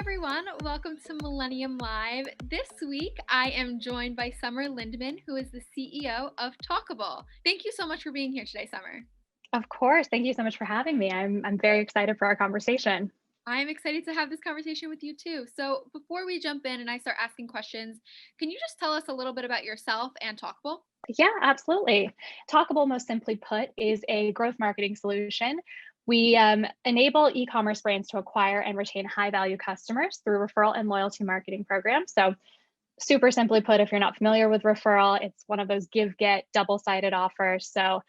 everyone. Welcome to Millennium Live. This week, I am joined by Summer Lindman, who is the CEO of Talkable. Thank you so much for being here today, Summer. Of course. Thank you so much for having me. I'm very excited for our conversation. I'm excited to have this conversation with you too. So, before we jump in and I start asking questions, can you just tell us a little bit about yourself and Talkable? Yeah, absolutely. Talkable, most simply put, is a growth marketing solution. We enable e-commerce brands to acquire and retain high-value customers through referral and loyalty marketing programs. So, super simply put, if you're not familiar with referral, it's one of those give-get double-sided offers. So,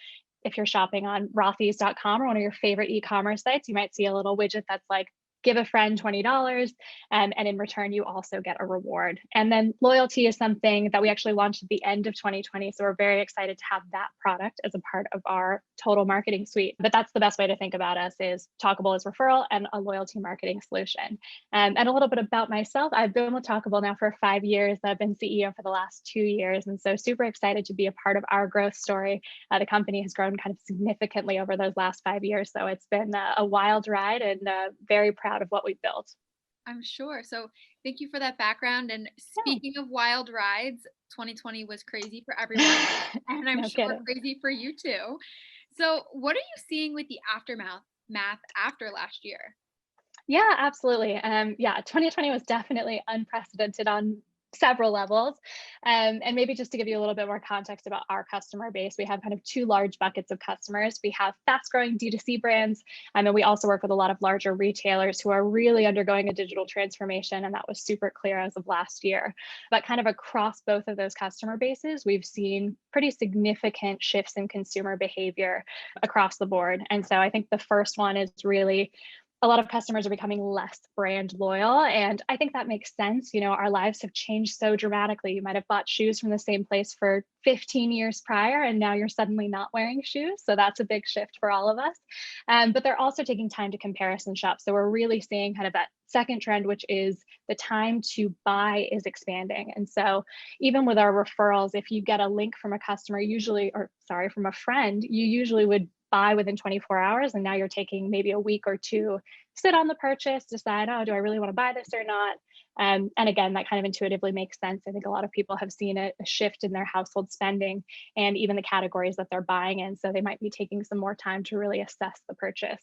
if you're shopping on Rothy's.com or one of your favorite e-commerce sites, you might see a little widget that's like, give a friend $20, and in return, you also get a reward. And then loyalty is something that we actually launched at the end of 2020. So we're very excited to have that product as a part of our total marketing suite. But that's the best way to think about us is Talkable as referral and a loyalty marketing solution. And a little bit about myself, I've been with Talkable now for 5 years. I've been CEO for the last 2 years. And so super excited to be a part of our growth story. The company has grown kind of significantly over those last 5 years. So it's been a wild ride and very proud of what we've built. I'm sure. So, thank you for that background. And speaking of wild rides, 2020 was crazy for everyone, and I'm No sure kidding. crazy for you too. So, what are you seeing with the aftermath math after last year? Yeah, absolutely. Yeah, 2020 was definitely unprecedented on several levels. And maybe just to give you a little bit more context about our customer base, we have kind of two large buckets of customers. We have fast growing D2C brands, and we also work with a lot of larger retailers who are really undergoing a digital transformation. And that was super clear as of last year. But kind of across both of those customer bases, we've seen pretty significant shifts in consumer behavior across the board. And so I think the first one is really a lot of customers are becoming less brand loyal. And I think that makes sense. You know, our lives have changed so dramatically. You might have bought shoes from the same place for 15 years prior, and now you're suddenly not wearing shoes. So that's a big shift for all of us. But they're also taking time to comparison shop. So we're really seeing kind of that second trend, which is the time to buy is expanding. And so even with our referrals, if you get a link from a customer, usually, or sorry, from a friend, you usually would buy within 24 hours. And now you're taking maybe a week or two, sit on the purchase, decide, oh, do I really want to buy this or not? And again, that kind of intuitively makes sense. I think a lot of people have seen a shift in their household spending and even the categories that they're buying in. So they might be taking some more time to really assess the purchase.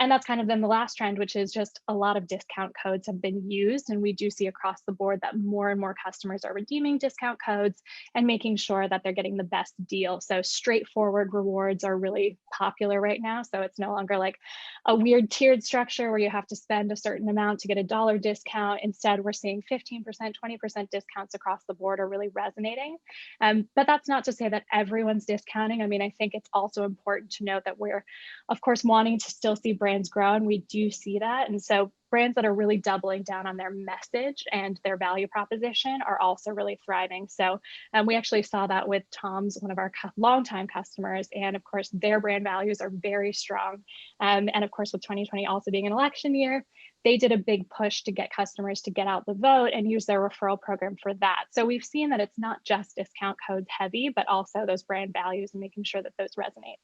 And that's kind of then the last trend, which is just a lot of discount codes have been used. And we do see across the board that more and more customers are redeeming discount codes and making sure that they're getting the best deal. So straightforward rewards are really popular right now. So it's no longer like a weird tiered structure where you have to spend a certain amount to get a dollar discount. Instead, we're seeing 15%, 20% discounts across the board are really resonating. But that's not to say that everyone's discounting. I mean, I think it's also important to note that we're, of course, wanting to still see brands grow, and we do see that. And so brands that are really doubling down on their message and their value proposition are also really thriving. So we actually saw that with Tom's, one of our longtime customers. And of course, their brand values are very strong. And of course, with 2020 also being an election year, they did a big push to get customers to get out the vote and use their referral program for that. So we've seen that it's not just discount codes heavy, but also those brand values and making sure that those resonate.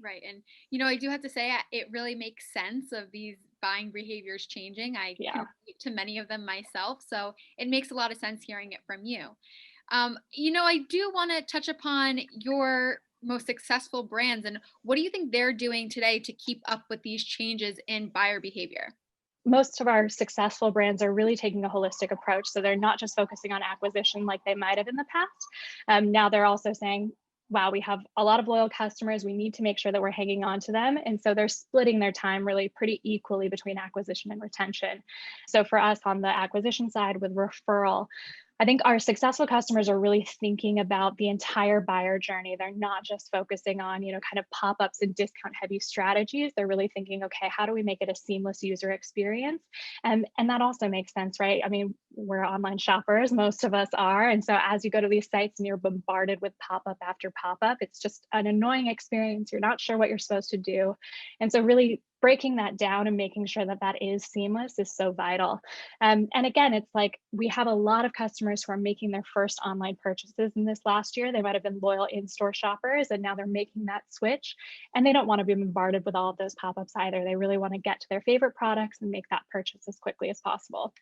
Right. And, I do have to say, it really makes sense of these buying behaviors changing. I can Yeah. relate to many of them myself. So it makes a lot of sense hearing it from you. I do want to touch upon your most successful brands and what do you think they're doing today to keep up with these changes in buyer behavior? Most of our successful brands are really taking a holistic approach. So they're not just focusing on acquisition like they might have in the past. Now they're also saying, wow, we have a lot of loyal customers. We need to make sure that we're hanging on to them. And so they're splitting their time really pretty equally between acquisition and retention. So for us on the acquisition side with referral, I think our successful customers are really thinking about the entire buyer journey. They're not just focusing on, kind of pop-ups and discount heavy strategies. They're really thinking, okay, how do we make it a seamless user experience? And that also makes sense, right? I mean, we're online shoppers, most of us are. And so as you go to these sites and you're bombarded with pop-up after pop-up, it's just an annoying experience. You're not sure what you're supposed to do. And so really breaking that down and making sure that that is seamless is so vital. And again, it's like we have a lot of customers who are making their first online purchases in this last year. They might have been loyal in-store shoppers and now they're making that switch, and they don't want to be bombarded with all of those pop-ups either. They really want to get to their favorite products and make that purchase as quickly as possible.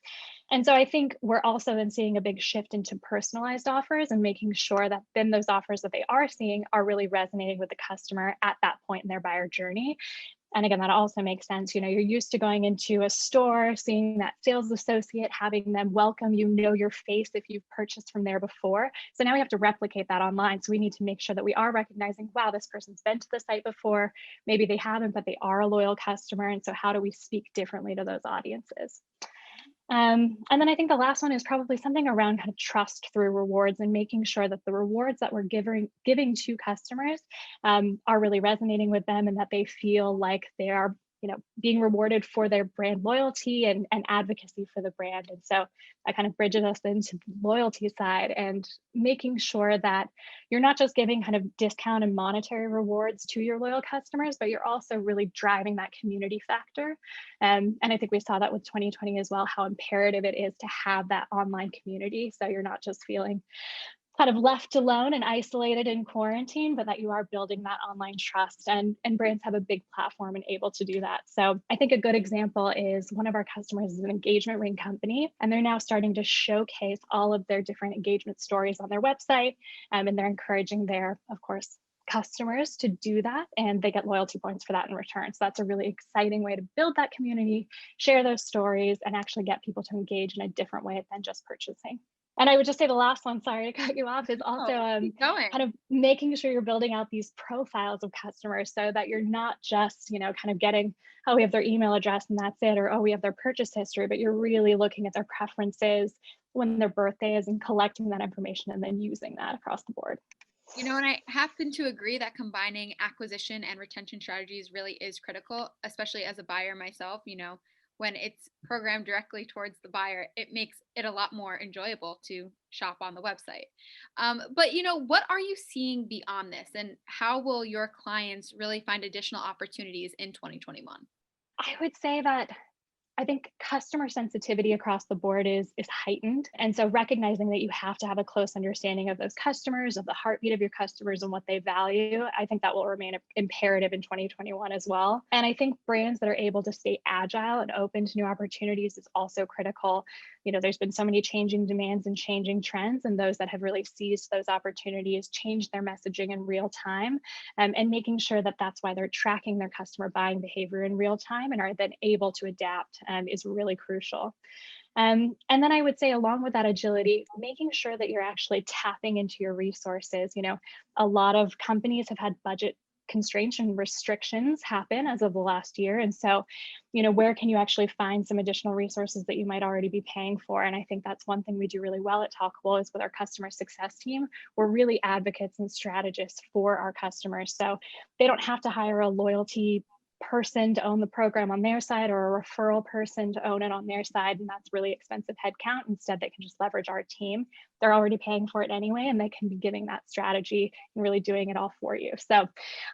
And so I think we're also then seeing a big shift into personalized offers and making sure that then those offers that they are seeing are really resonating with the customer at that point in their buyer journey. And again, that also makes sense. You're used to going into a store, seeing that sales associate, having them welcome you, know your face if you've purchased from there before. So now we have to replicate that online. So we need to make sure that we are recognizing, wow, this person's been to the site before. Maybe they haven't, but they are a loyal customer. And so how do we speak differently to those audiences? And then I think the last one is probably something around kind of trust through rewards and making sure that the rewards that we're giving to customers are really resonating with them and that they feel like they are being rewarded for their brand loyalty and advocacy for the brand. And so that kind of bridges us into the loyalty side and making sure that you're not just giving kind of discount and monetary rewards to your loyal customers, but you're also really driving that community factor. And I think we saw that with 2020 as well, how imperative it is to have that online community. So you're not just feeling kind of left alone and isolated in quarantine, but that you are building that online trust, and brands have a big platform and able to do that. So I think a good example is one of our customers is an engagement ring company, and they're now starting to showcase all of their different engagement stories on their website. And they're encouraging their, of course, customers to do that, and they get loyalty points for that in return. So that's a really exciting way to build that community, share those stories, and actually get people to engage in a different way than just purchasing. And I would just say the last one, sorry to cut you off, is also Oh, keep going. kind of making sure you're building out these profiles of customers so that you're not just, kind of getting, oh, we have their email address and that's it, or oh, we have their purchase history, but you're really looking at their preferences, when their birthday is, and collecting that information and then using that across the board. And I happen to agree that combining acquisition and retention strategies really is critical, especially as a buyer myself. When it's programmed directly towards the buyer, it makes it a lot more enjoyable to shop on the website. But, what are you seeing beyond this, and how will your clients really find additional opportunities in 2021? I would say that I think customer sensitivity across the board is heightened. And so recognizing that you have to have a close understanding of those customers, of the heartbeat of your customers and what they value, I think that will remain imperative in 2021 as well. And I think brands that are able to stay agile and open to new opportunities is also critical. There's been so many changing demands and changing trends, and those that have really seized those opportunities, changed their messaging in real time, and making sure that that's why they're tracking their customer buying behavior in real time and are then able to adapt is really crucial. And then I would say, along with that agility, making sure that you're actually tapping into your resources. A lot of companies have had budget constraints and restrictions happen as of the last year. And so, where can you actually find some additional resources that you might already be paying for? And I think that's one thing we do really well at Talkable is with our customer success team. We're really advocates and strategists for our customers. So they don't have to hire a loyalty person to own the program on their side or a referral person to own it on their side, and that's really expensive headcount. Instead, they can just leverage our team. They're already paying for it anyway, and they can be giving that strategy and really doing it all for you. So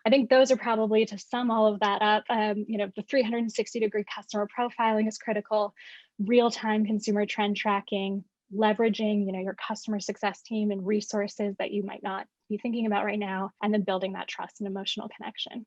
I think those are probably, to sum all of that up, the 360-degree customer profiling is critical, real-time consumer trend tracking, leveraging your customer success team and resources that you might not be thinking about right now, and then building that trust and emotional connection.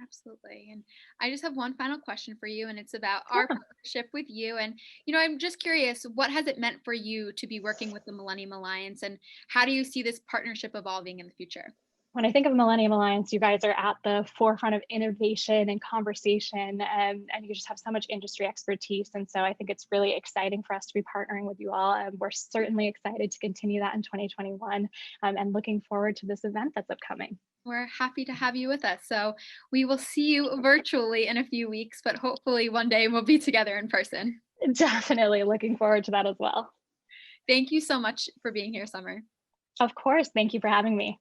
Absolutely. And I just have one final question for you, and it's about our Yeah. partnership with you. And, I'm just curious, what has it meant for you to be working with the Millennium Alliance, and how do you see this partnership evolving in the future? When I think of Millennium Alliance, you guys are at the forefront of innovation and conversation, and you just have so much industry expertise. And so I think it's really exciting for us to be partnering with you all. We're certainly excited to continue that in 2021, and looking forward to this event that's upcoming. We're happy to have you with us. So we will see you virtually in a few weeks, but hopefully one day we'll be together in person. Definitely looking forward to that as well. Thank you so much for being here, Summer. Of course. Thank you for having me.